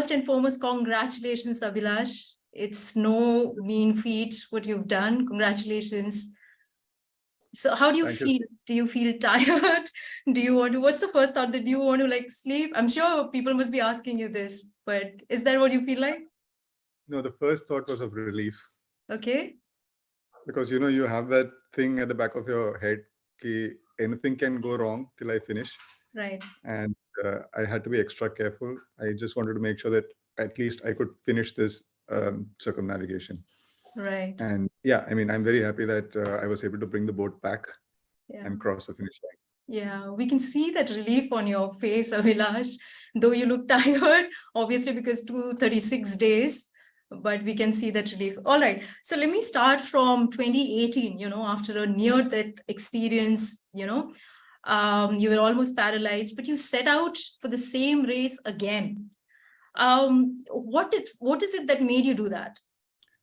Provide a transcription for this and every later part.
first and foremost, congratulations, Abhilash. It's no mean feat what you've done. Congratulations. So how do you Thank you. feel? Do you feel tired? Do you want to, what's the first thought, that you want to like sleep? I'm sure people must be asking you this, but is that what you feel like? No, the first thought was of relief. Okay. Because you have that thing at the back of your head, ki anything can go wrong till I finish. Right. And I had to be extra careful. I just wanted to make sure that at least I could finish this circumnavigation. Right. And yeah, I mean, I'm very happy that I was able to bring the boat back Yeah. and cross the finish line. Yeah, we can see that relief on your face, Abhilash, though you look tired, obviously because 236 days, but we can see that relief. All right. So let me start from 2018, after a near-death experience, you were almost paralyzed, but you set out for the same race again. What is it that made you do that?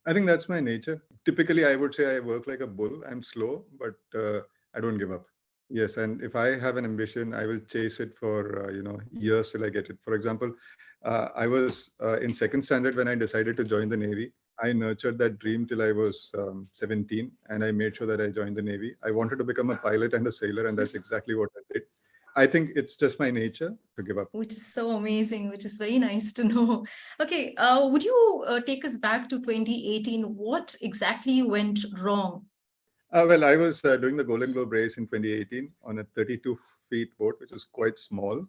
I think that's my nature. Typically, I would say I work like a bull. I'm slow, but I don't give up. Yes, and if I have an ambition, I will chase it for years till I get it. For example, I was in second standard when I decided to join the Navy. I nurtured that dream till I was 17, and I made sure that I joined the Navy. I wanted to become a pilot and a sailor, and that's exactly what I did. I think it's just my nature to give up. Which is so amazing, which is very nice to know. Okay, would you take us back to 2018? What exactly went wrong? Well, I was doing the Golden Globe race in 2018 on a 32 feet boat, which was quite small.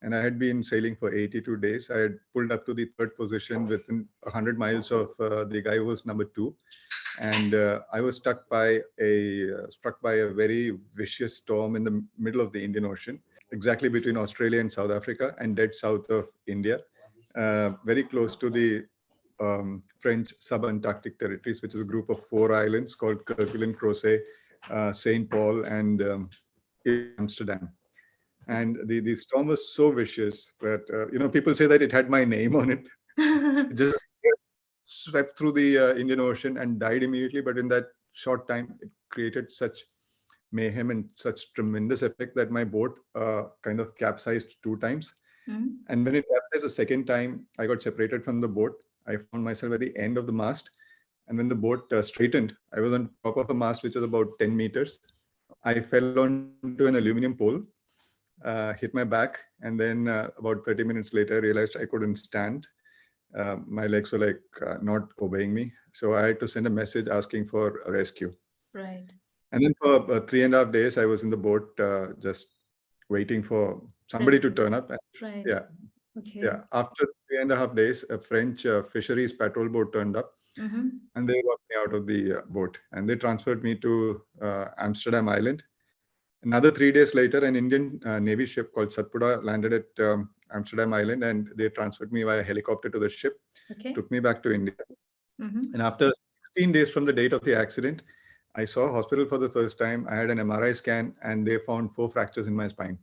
And I had been sailing for 82 days. I had pulled up to the third position within 100 miles of the guy who was number 2. And I was struck by a very vicious storm in the middle of the Indian Ocean, exactly between Australia and South Africa, and dead south of India, very close to the French sub-Antarctic territories, which is a group of 4 islands called Kerguelen, Crozet, Saint Paul, and Amsterdam. And the storm was so vicious that people say that it had my name on it. It just swept through the Indian Ocean and died immediately. But in that short time, it created such mayhem and such tremendous effect that my boat kind of capsized 2 times. Mm-hmm. And when it capsized the second time, I got separated from the boat. I found myself at the end of the mast. And when the boat straightened, I was on top of a mast, which was about 10 meters. I fell onto an aluminum pole, hit my back, and then about 30 minutes later, I realized I couldn't stand. My legs were like not obeying me. So I had to send a message asking for a rescue. Right. And then for 3.5 days, I was in the boat just waiting for somebody to turn up. Right. Yeah. Okay. Yeah. After 3.5 days, a French fisheries patrol boat turned up. Mm-hmm. And they got me out of the boat, and they transferred me to Amsterdam Island. Another 3 days later, an Indian Navy ship called Satpura landed at Amsterdam Island, and they transferred me via helicopter to the ship, Okay. took me back to India. Mm-hmm. And after 16 days from the date of the accident, I saw a hospital for the first time. I had an MRI scan, and they found 4 fractures in my spine.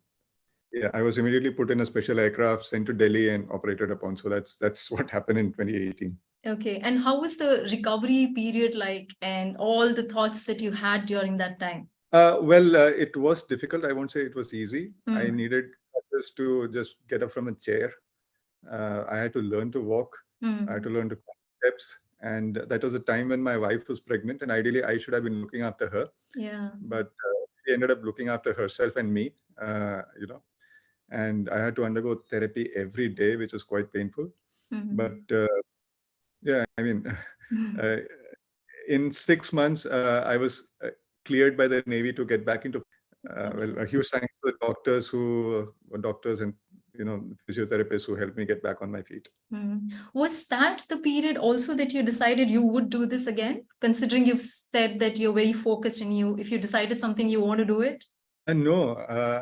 Yeah, I was immediately put in a special aircraft, sent to Delhi, and operated upon. So that's what happened in 2018. Okay. And how was the recovery period like, and all the thoughts that you had during that time? It was difficult. I won't say it was easy. I Mm. needed just to just get up from a chair. I had to learn to walk. I had to learn to climb steps. And that was a time when my wife was pregnant, and ideally I should have been looking after her. Yeah. But she ended up looking after herself and me, and I had to undergo therapy every day, which was quite painful. Mm-hmm. But yeah, I mean, uh, in 6 months, I was cleared by the Navy to get back into. Well, a huge thanks to the doctors who were doctors and physiotherapists who helped me get back on my feet. Mm. Was that the period also that you decided you would do this again? Considering you've said that you're very focused and if you decided something, you want to do it? No,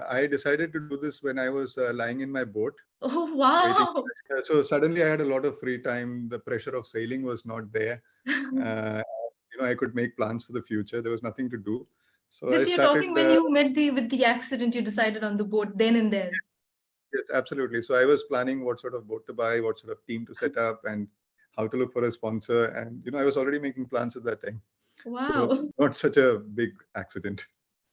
I decided to do this when I was lying in my boat. Oh, wow. So suddenly I had a lot of free time. The pressure of sailing was not there. I could make plans for the future. There was nothing to do. So This I you're started. talking when you met with the accident, you decided on the boat then and there. Yes, absolutely. So I was planning what sort of boat to buy, what sort of team to set up, and how to look for a sponsor. And I was already making plans at that time. Wow. So not such a big accident.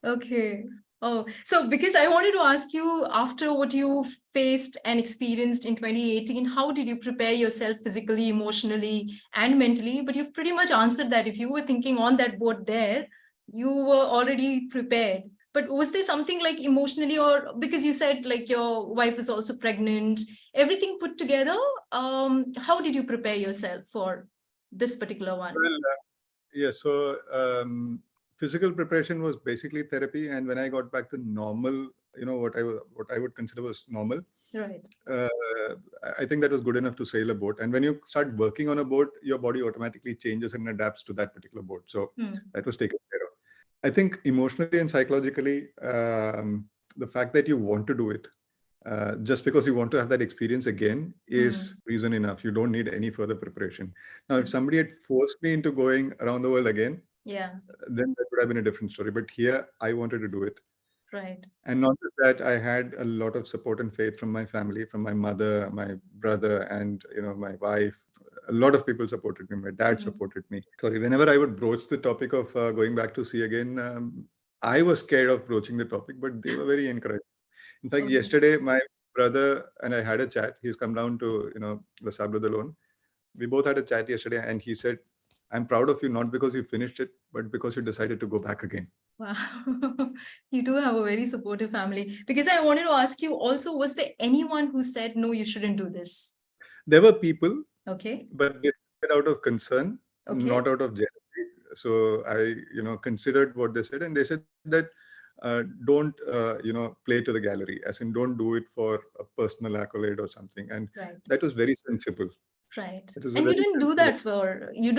Okay. Oh, so because I wanted to ask you, after what you faced and experienced in 2018, how did you prepare yourself physically, emotionally, and mentally? But you've pretty much answered that. If you were thinking on that boat there, you were already prepared. But was there something like emotionally, or because you said like your wife was also pregnant, everything put together? How did you prepare yourself for this particular one? Well, yeah, so physical preparation was basically therapy, and when I got back to normal, what I would consider was normal. Right. Uh, I think that was good enough to sail a boat. And when you start working on a boat, your body automatically changes and adapts to that particular boat. So Hmm. that was taken care of. I think emotionally and psychologically, the fact that you want to do it, just because you want to have that experience again, is reason enough. You don't need any further preparation. Now, if somebody had forced me into going around the world again, Yeah. then that would have been a different story. But here, I wanted to do it. Right. And not just that, I had a lot of support and faith from my family, from my mother, my brother, and my wife. A lot of people supported me. My dad supported me. Sorry, whenever I would broach the topic of going back to sea again, I was scared of broaching the topic, but they were very encouraging. In fact, Okay. yesterday my brother and I had a chat. He's come down to the Sablo Loan. We both had a chat yesterday, and he said, "I'm proud of you not because you finished it, but because you decided to go back again." Wow. You do have a very supportive family. Because I wanted to ask you also, was there anyone who said, no, you shouldn't do this? There were people, Okay. but they said out of concern, Okay. not out of jealousy. So I, considered what they said, and they said that don't, play to the gallery, as in don't do it for a personal accolade or something. And Right. that was very sensible. Right. It is a And you very didn't do sensible. that for, you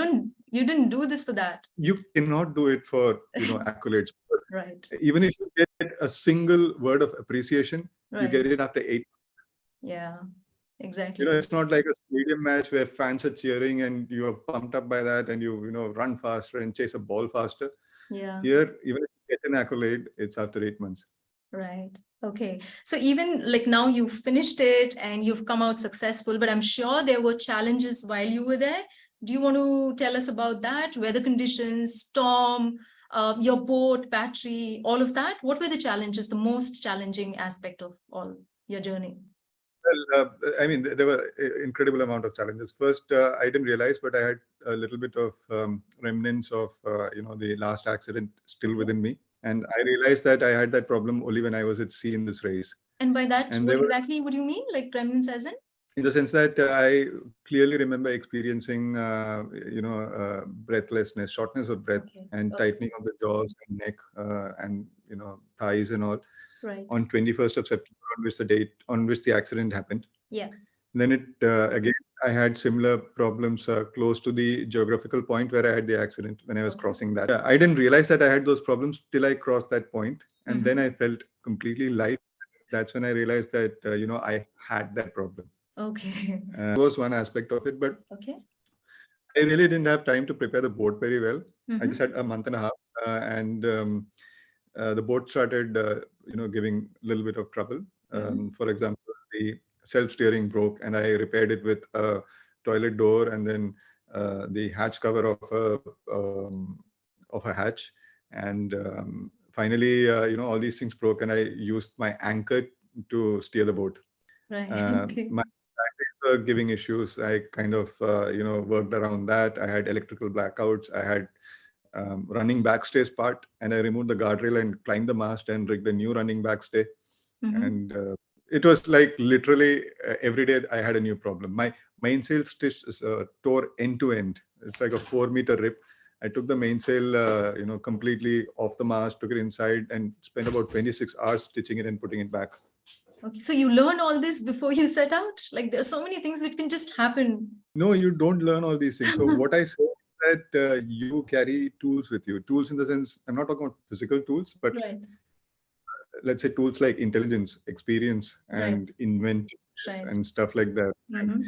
didn't do this for that. You cannot do it for, accolades. Right. Even if you get a single word of appreciation, you Right. get it after 8. Yeah, exactly. It's not like a stadium match where fans are cheering and you are pumped up by that and run faster and chase a ball faster. Yeah. Here, even if you get an accolade, it's after 8 months. Right. Okay. So even like now you've finished it and you've come out successful, but I'm sure there were challenges while you were there. Do you want to tell us about that? Weather conditions, storm, your boat, battery, all of that? What were the challenges, the most challenging aspect of all your journey? Well, I mean, there were incredible amount of challenges. First, I didn't realize, but I had a little bit of remnants of, the last accident still Okay. within me. And I realized that I had that problem only when I was at sea in this race. And by that, And what there were, exactly would you mean? Like remnants as in? in the sense that I clearly remember experiencing, breathlessness, shortness of breath, Okay. and Okay. tightening of the jaws and neck, and thighs and all Right. on 21st of September, on which the accident happened. Yeah. Then again, I had similar problems close to the geographical point where I had the accident when I was Okay. crossing that. I didn't realize that I had those problems till I crossed that point, and then Mhm. I felt completely light. That's when I realized that I had that problem. Okay. That was one aspect of it, but Okay. I really didn't have time to prepare the boat very well. I just Mhm. had a month and a half, and the boat started, giving a little bit of trouble. Mhm. For example, the self-steering broke, and I repaired it with a toilet door and then the hatch cover of a hatch. And finally, all these things broke, and I used my anchor to steer the boat. Right. Okay. My batteries were giving issues. I kind of, worked around that. I had electrical blackouts. I had running backstays part, and I removed the guardrail and climbed the mast and rigged a new running backstay. Mhm. And it was like literally every day I had a new problem. My mainsail stitch is tore end to end. It's like a 4 meter rip. I took the mainsail, completely off the mast, took it inside, and spent about 26 hours stitching it and putting it back. Okay, so you learn all this before you set out? Like there's so many things which can just happen. No, you don't learn all these things. So what I say is that you carry tools with you. Tools in the sense, I'm not talking about physical tools, but Right, let's say tools like intelligence, experience, right, and inventiveness right. and stuff like that. And Mm-hmm.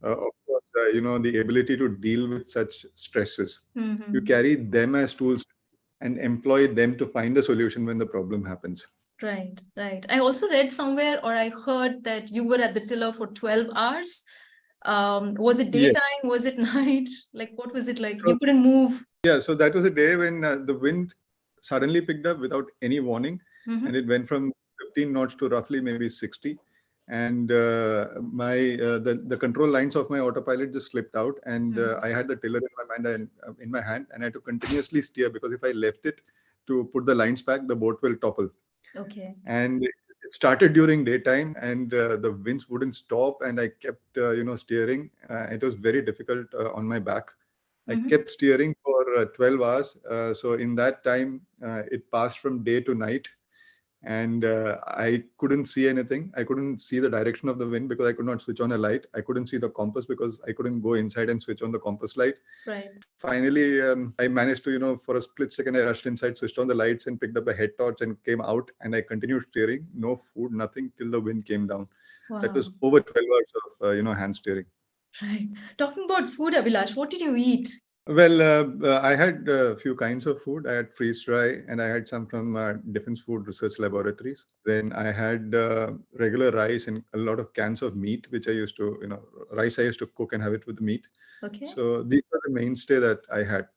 of course, the ability to deal with such stresses. You Mm-hmm. carry them as tools and employ them to find a solution when the problem happens. Right, right. I also read somewhere or I heard that you were at the tiller for 12 hours. Was it Yes. daytime? Was it night? Like what was it like? So You couldn't move. yeah, so that was a day when the wind suddenly picked up without any warning. Mm-hmm. and it went from 15 knots to roughly maybe 60. And the control lines of my autopilot just slipped out, and I had the tiller in my hand, and I had to continuously steer, because if I left it to put the lines back, the boat will topple. Okay. And it started during daytime, and the winds wouldn't stop, and I kept steering. It was very difficult on my back. I Mm-hmm. kept steering for 12 hours. So in that time, it passed from day to night, and I couldn't see anything. I couldn't see the direction of the wind because I could not switch on a light. I couldn't see the compass because I couldn't go inside and switch on the compass light. Right. Finally, I managed to, for a split second, I rushed inside, switched on the lights, and picked up a head torch and came out. And I continued steering, no food, nothing, till the wind came down. That was Wow. over 12 hours of, hand steering. Right. Talking about food, Abhilash, what did you eat? Well, I had a few kinds of food. I had freeze dry, and I had some from Defense Food Research Laboratories. Then I had regular rice and a lot of cans of meat, which I used to, rice I used to cook and have it with the meat. Okay. So these were the mainstay that I had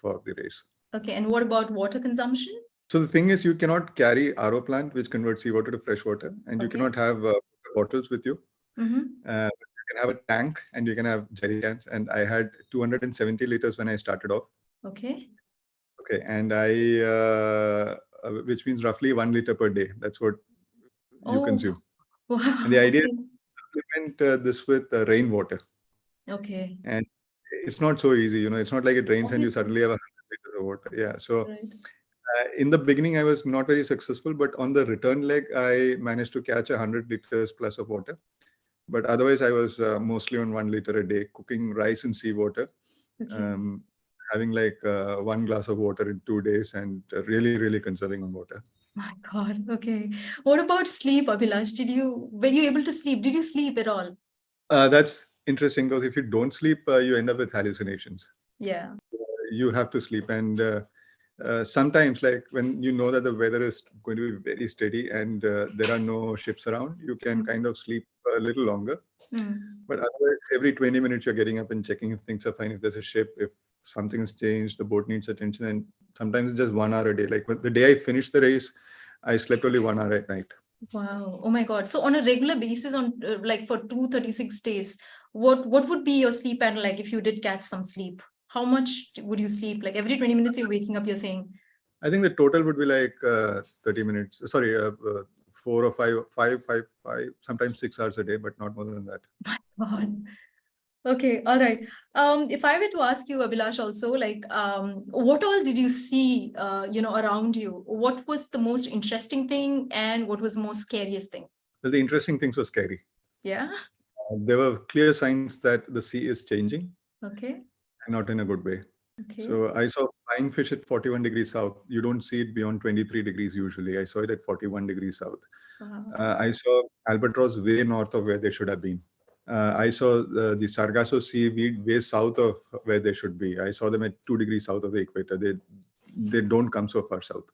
for the race. Okay. And what about water consumption? So the thing is, you cannot carry RO plant, which converts seawater to fresh water, and you Okay. cannot have bottles with you. Mm-hmm. You can have a tank, and you can have jerry cans. And I had 270 liters when I started off. Okay. Okay, and which means roughly 1 liter per day. That's what you Oh, consume. And the wow. idea is Okay. to supplement this with rainwater. Okay. And it's not so easy. It's not like it rains and you Obviously. suddenly have 100 liters of water. Yeah. So Right. in the beginning, I was not very successful, but on the return leg, I managed to catch 100 liters plus of water. But otherwise, I was mostly on 1 liter a day, cooking rice in seawater, Okay. um, having like 1 glass of water in 2 days, and really, really conserving on water. My God. Okay. What about sleep, Abhilash? Were you able to sleep? Did you sleep at all? That's interesting, because if you don't sleep, you end up with hallucinations. Yeah. You have to sleep, and sometimes, like when you know that the weather is going to be very steady and there are no ships around, you can kind of sleep a little longer. Mm. But otherwise, every 20 minutes, you're getting up and checking if things are fine, if there's a ship, if something has changed, the boat needs attention. And sometimes it's just 1 hour a day. Like the day I finished the race, I slept only 1 hour at night. Wow. Oh my God. So on a regular basis, on like for 236 days, what would be your sleep pattern like if you did catch some sleep? How much would you sleep? Like every 20 minutes you're waking up, you're saying, I think the total would be like 30 minutes. Sorry, 4 or 5, sometimes 6 hours a day, but not more than that. God. Okay, all right. If I were to ask you, Abhilash, also, like, what all did you see, around you? What was the most interesting thing, and what was the most scariest thing? Well, the interesting things were scary. Yeah. There were clear signs that the sea is changing, Okay. and not in a good way. Okay. So I saw flying fish at 41 degrees south. You don't see it beyond 23 degrees usually. I saw it at 41 degrees south. Wow. I saw albatross way north of where they should have been. I saw the Sargasso seaweed way south of where they should be. I saw them at 2 degrees south of the equator. They don't come so far south.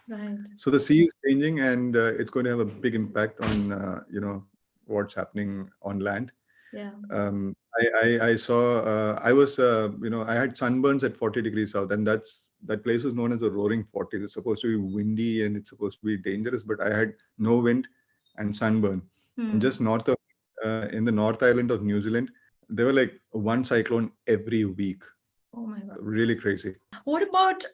Right. So the sea is changing, and it's going to have a big impact on what's happening on land. Yeah. I saw I had sunburns at 40 degrees south, and that place is known as the Roaring 40s. It's supposed to be windy and it's supposed to be dangerous, but I had no wind and sunburn. And Hmm. just north of in the North Island of New Zealand, there were like one cyclone every week. Oh my God. Really crazy. What about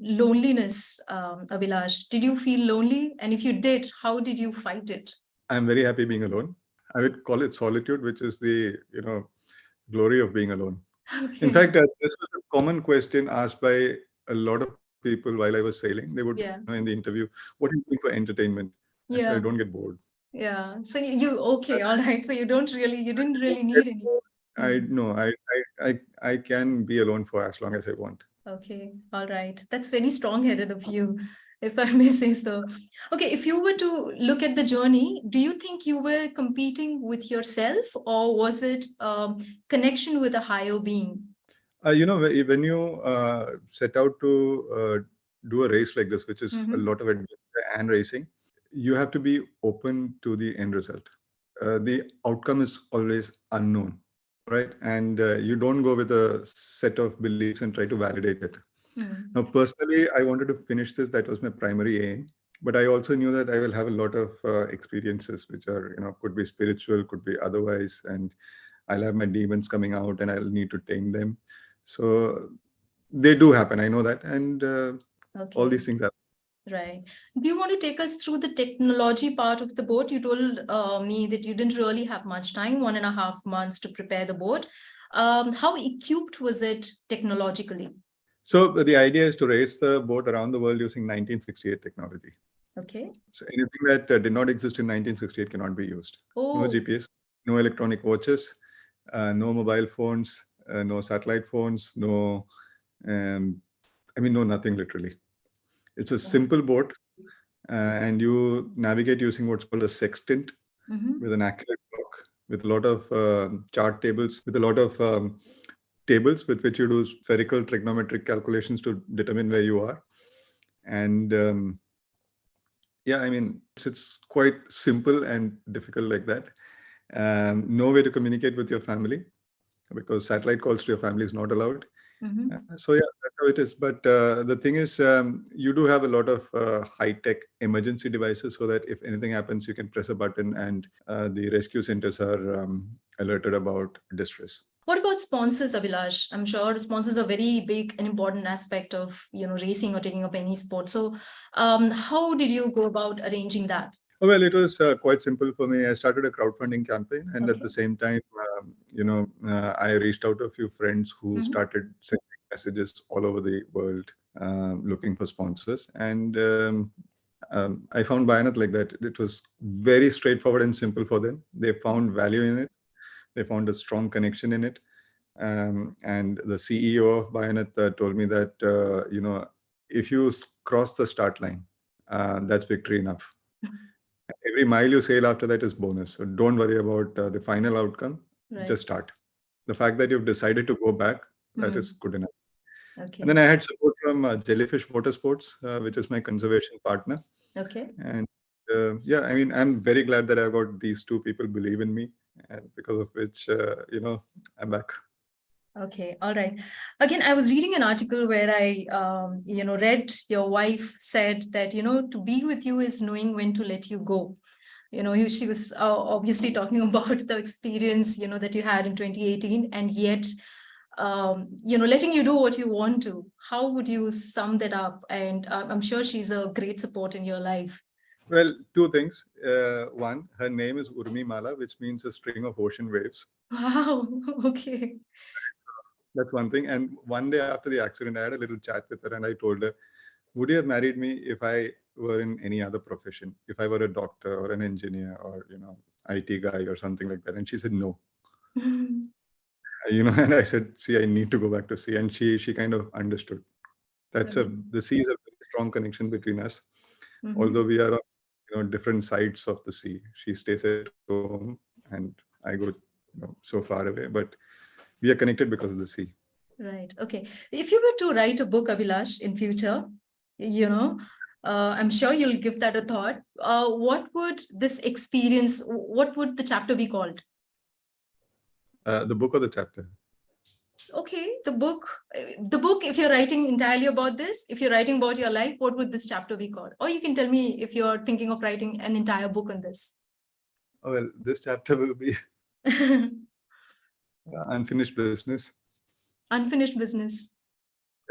loneliness, Abhilash? Did you feel lonely? And if you did, how did you fight it? I'm very happy being alone. I would call it solitude, which is the glory of being alone. In Okay. fact, this was a common question asked by a lot of people while I was sailing. They would, Yeah. in the interview, what are you doing for entertainment? I said, I Yeah. don't get bored. Yeah. So okay, all right. So you didn't I really don't get need any. bored. I Hmm. no, I can be alone for as long as I want. Okay, all right. That's very strong-headed of you, if I may say so. Okay, if you were to look at the journey, do you think you were competing with yourself, or was it connection with a higher being? When you set out to do a race like this, which is a Mm-hmm. lot of adventure and racing, you have to be open to the end result. The outcome is always unknown, right? And you don't go with a set of beliefs and try to validate it. Now, Mm. personally, I wanted to finish this. That was my primary aim. But I also knew that I will have a lot of experiences which are, could be spiritual, could be otherwise, and I'll have my demons coming out and I'll need to tame them. So they do happen. I know that. And all Okay. these things happen. Right. Do you want to take us through the technology part of the boat? You told me that you didn't really have much time, 1.5 months to prepare the boat. How equipped was it technologically? So the idea is to race the boat around the world using 1968 technology. Okay. So anything that did not exist in 1968 cannot be used. No Oh, GPS, no electronic watches, no mobile phones, no satellite phones, no, um, no nothing literally. It's a wow. simple boat, and you navigate using what's called a sextant Mm-hmm. with an accurate clock, with a lot of chart tables, with a lot of tables with which you do spherical trigonometric calculations to determine where you are. And yeah, it's quite simple and difficult like that. No way to communicate with your family because satellite calls to your family is not allowed. Mm-hmm. So yeah, that's how it is. But the thing is, you do have a lot of high-tech emergency devices so that if anything happens, you can press a button and the rescue centers are alerted about distress. What about sponsors, Abhilash? I'm sure sponsors are very big and important aspect of, racing or taking up any sport. So, how did you go about arranging that? Oh, well, it was quite simple for me. I started a crowdfunding campaign, and at Okay. the same time, I reached out to a few friends who Mm-hmm. started sending messages all over the world looking for sponsors. And I found Bayanat like that. It was very straightforward and simple for them. They found value in it. They found a strong connection in it. And the CEO of Bayanat told me that, if you cross the start line, that's victory enough. Every mile you sail after that is bonus. So don't worry about the final outcome. Right. Just start. The fact that you've decided to go back, that is Hmm. good enough. And then Okay. I had support from Jellyfish Motorsports, which is my conservation partner. Okay. And yeah, I'm very glad that I got these two people believe in me, and because of which, I'm back. Okay, all right. Again, I was reading an article where I, read your wife said that, to be with you is knowing when to let you go. She was obviously talking about the experience, that you had in 2018, and yet, letting you do what you want to. How would you sum that up? And I'm sure she's a great support in your life. Well, two things. One, her name is Urmi Mala, which means a string of ocean waves. Wow. Okay. That's one thing. And one day after the accident, I had a little chat with her and I told her, would you have married me if I were in any other profession? If I were a doctor or an engineer or, IT guy or something like that? And she said, no. And I said, see, I need to go back to sea. And she kind of understood. The sea is a very strong connection between us. Although Mhm. we are on, different sides of the sea. She stays at home and I go, so far away, but we are connected because of the sea. Right. Okay. If you were to write a book, Abhilash, in future, you know, I'm sure you'll give that a thought. What would this experience, what would the chapter be called? The book or the chapter? Okay, the book, if you're writing entirely about this, if you're writing about your life, what would this chapter be called? Or you can tell me if you're thinking of writing an entire book on this. Oh, well, this chapter will be unfinished business. Unfinished business.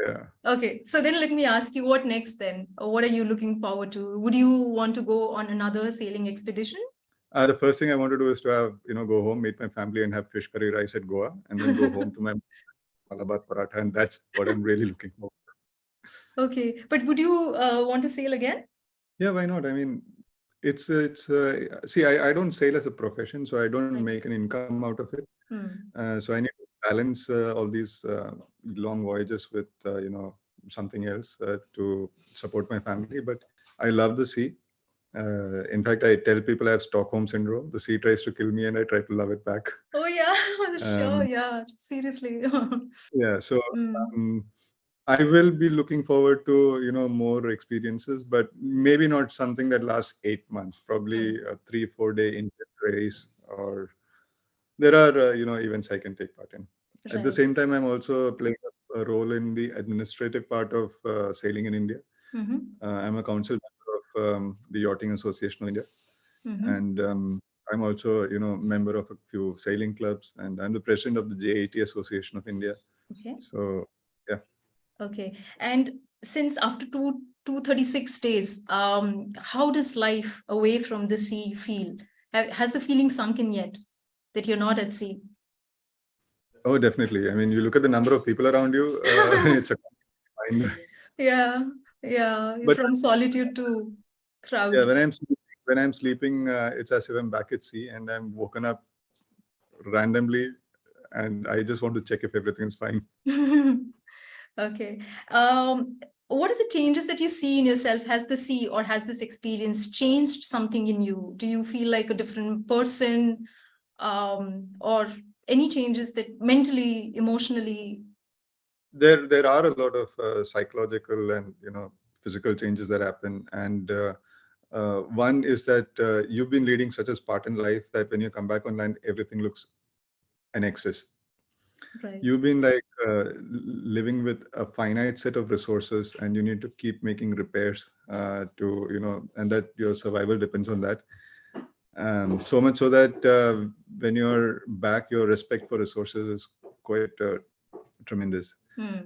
Yeah. Okay, so then let me ask you, what next then? What are you looking forward to? Would you want to go on another sailing expedition? The first thing I want to do is to have, go home, meet my family, and have fish curry rice at Goa, and then go home to my Malabar paratha, and that's what I'm really looking for. Okay, but would you want to sail again? Yeah, why not? It's see, I don't sail as a profession, so I don't Right. make an income out of it. Hmm. So I need to balance all these long voyages with, something else to support my family. But I love the sea. In fact, I tell people I have Stockholm Syndrome. The sea tries to kill me, and I try to love it back. Oh yeah, sure, Um, yeah, seriously. yeah, so Hmm. um, I will be looking forward to more experiences, but maybe not something that lasts 8 months. Probably Hmm. a 3-4 day intense race, or there are events I can take part in. At the Right. same time, I'm also playing a role in the administrative part of sailing in India. Mm-hmm. I'm a council member the Yachting Association of India, Mhm. and I'm also, member of a few sailing clubs, and I'm the president of the JAT Association of India. Okay. So, yeah. Okay. And since after 236 days, how does life away from the sea feel? Has the feeling sunk in yet that you're not at sea? Oh, definitely. I mean, you look at the number of people around you, it's a mind. Yeah, yeah. But From solitude to yeah, crowd. when I'm sleeping, it's as if I'm back at sea and I'm woken up randomly, and I just want to check if everything is fine. Okay. What are the changes that you see in yourself? Has the sea or has this experience changed something in you? Do you feel like a different person? Or any changes that mentally, emotionally? There are a lot of psychological and physical changes that happen, and one is that you've been leading such a Spartan life that when you come back on land, everything looks an excess. Right. You've been like living with a finite set of resources, and you need to keep making repairs to and that your survival depends on that. So much so that when you're back, your respect for resources is quite tremendous. Hmm.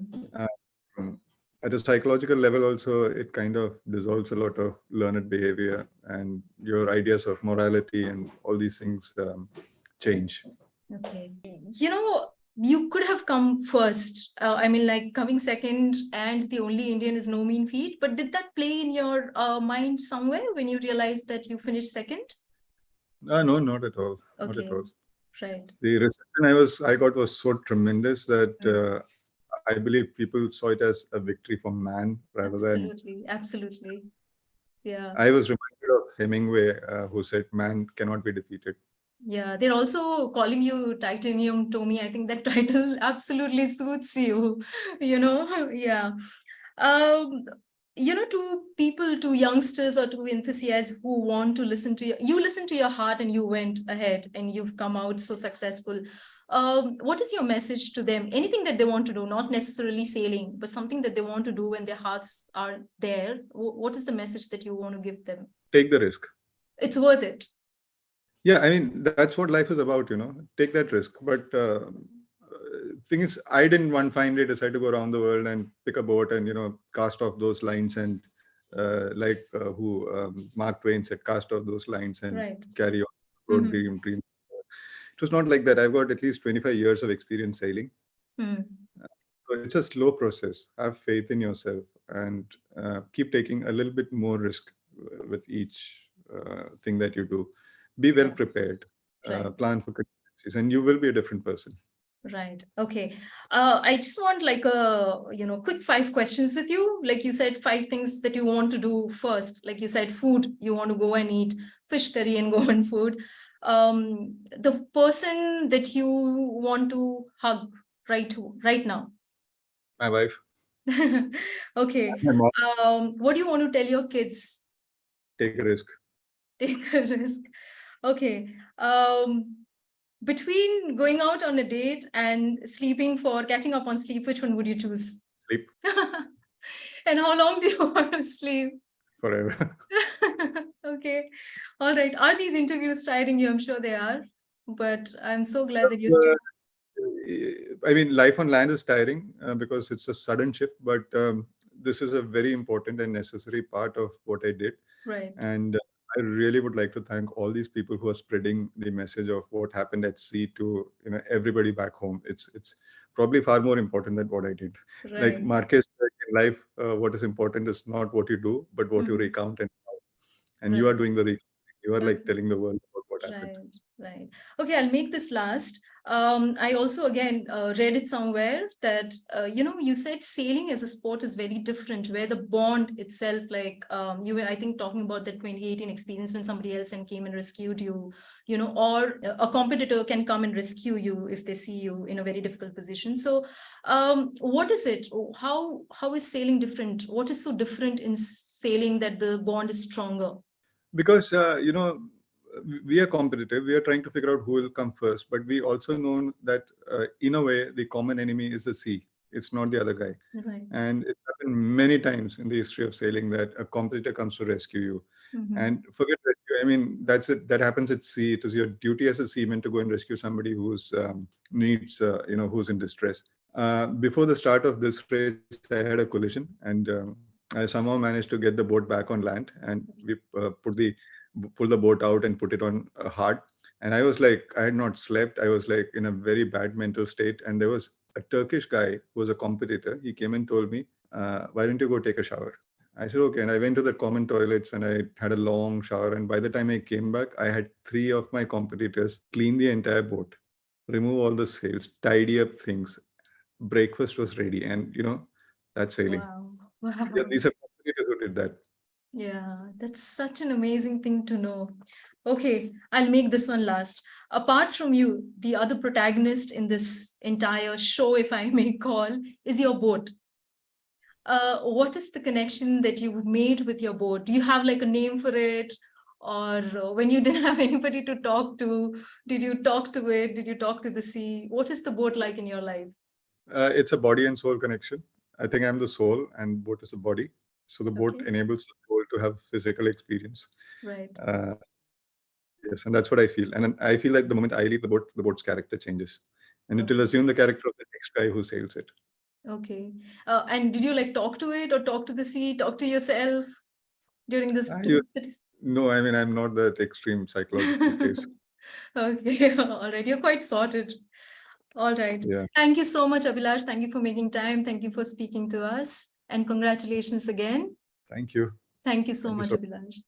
Um, at a psychological level, also, it kind of dissolves a lot of learned behavior, and your ideas of morality and all these things change. Okay. You could have come first. I mean, like coming second and the only Indian is no mean feat. But did that play in your mind somewhere when you realized that you finished second? No, not at all. Not at Okay. all. Right. The reception I got was so tremendous that Mm. I believe people saw it as a victory for man rather than. Absolutely. Absolutely. Yeah. I was reminded of Hemingway, who said, "Man cannot be defeated." Yeah, they're also calling you Titanium Tommy. I think that title absolutely suits you, Yeah. Um, to people, to youngsters or to enthusiasts who want to listen to you listen to your heart and you went ahead and you've come out so successful. What is your message to them? Anything that they want to do, not necessarily sailing, but something that they want to do when their hearts are there. What is the message that you want to give them? Take the risk. It's worth it. Yeah, I mean that's what life is about. Take that risk. But thing is, I didn't one fine day decide to go around the world and pick a boat and cast off those lines and like who Mark Twain said, cast off those lines and Right. carry on, go Mhm. dream. It was not like that. I've got at least 25 years of experience sailing. Hmm. So it's a slow process. Have faith in yourself and keep taking a little bit more risk with each thing that you do. Be well Yeah. prepared. Right. Plan for contingencies, and you will be a different person. Right. Okay. I just want like a, quick 5 questions with you. Like you said, 5 things that you want to do first. Like you said, food, you want to go and eat fish curry and go and food. The person that you want to hug right now. My wife, Okay. my mom, What do you want to tell your kids? take a risk. Take a risk. Okay. Between going out on a date and sleeping for catching up on sleep, which one would you choose? Sleep And how long do you want to sleep? forever. Okay. All right. Are these interviews tiring you? I'm sure they are, but I'm so glad that you stayed. I mean, life on land is tiring because it's a sudden shift, but this is a very important and necessary part of what I did. Right. And I really would like to thank all these people who are spreading the message of what happened at sea to everybody back home. It's probably far more important than what I did. Like Right. Marquez said, in life, what is important is not what you do, but what you Mhm. recount and you are Right. doing the recounting. You are like Okay. telling the world about what happened. Right, right. Okay, I'll make this last. I also again read it somewhere that you said sailing as a sport is very different, where the bond itself, like you were, I think, talking about the 2018 experience when somebody else and came and rescued you, or a competitor can come and rescue you if they see you in a very difficult position. So, what is it? How is sailing different? What is so different in sailing that the bond is stronger? Because we are competitive, we are trying to figure out who will come first, but we also know that in a way the common enemy is the sea. It's not the other guy. Right. And it's happened many times in the history of sailing that a competitor comes to rescue you. Mhm. And forget rescue. I mean, that's it. That happens at sea. It is your duty as a seaman to go and rescue somebody who's needs, who's in distress. Before the start of this race, I had a collision, and I somehow managed to get the boat back on land, and we pulled the boat out and put it on hard. And I was like, I had not slept. I was like in a very bad mental state, and there was a Turkish guy who was a competitor. He came and told me, "Why don't you go take a shower?" I said, "Okay." And I went to the common toilets and I had a long shower. And by the time I came back, I had three of my competitors clean the entire boat, remove all the sails, tidy up things. Breakfast was ready, and that's sailing. Wow. Yeah, Wow. these are competitors who did that. Yeah, that's such an amazing thing to know. Okay, I'll make this one last. Apart from you, the other protagonist in this entire show, if I may call, is your boat. What is the connection that you've made with your boat? Do you have like a name for it? Or when you didn't have anybody to talk to, did you talk to it? Did you talk to the sea? What is the boat like in your life? It's a body and soul connection. I think I'm the soul, and boat is the body. So the boat Okay, enables the soul to have physical experience. right. Uh, yes, and that's what I feel. And then I feel like the moment I leave the boat's character changes, and it will Okay, assume the character of the next guy who sails it. okay. And did you like talk to it or talk to the sea, talk to yourself during this? I use, no, I mean I'm not that extreme psychological case. Okay, all right. You're quite sorted. All right. Yeah, Thank you so much, Abhilash. Thank you for making time. Thank you for speaking to us. And congratulations again. thank you. Thank you so Thank you much, so Abhilash.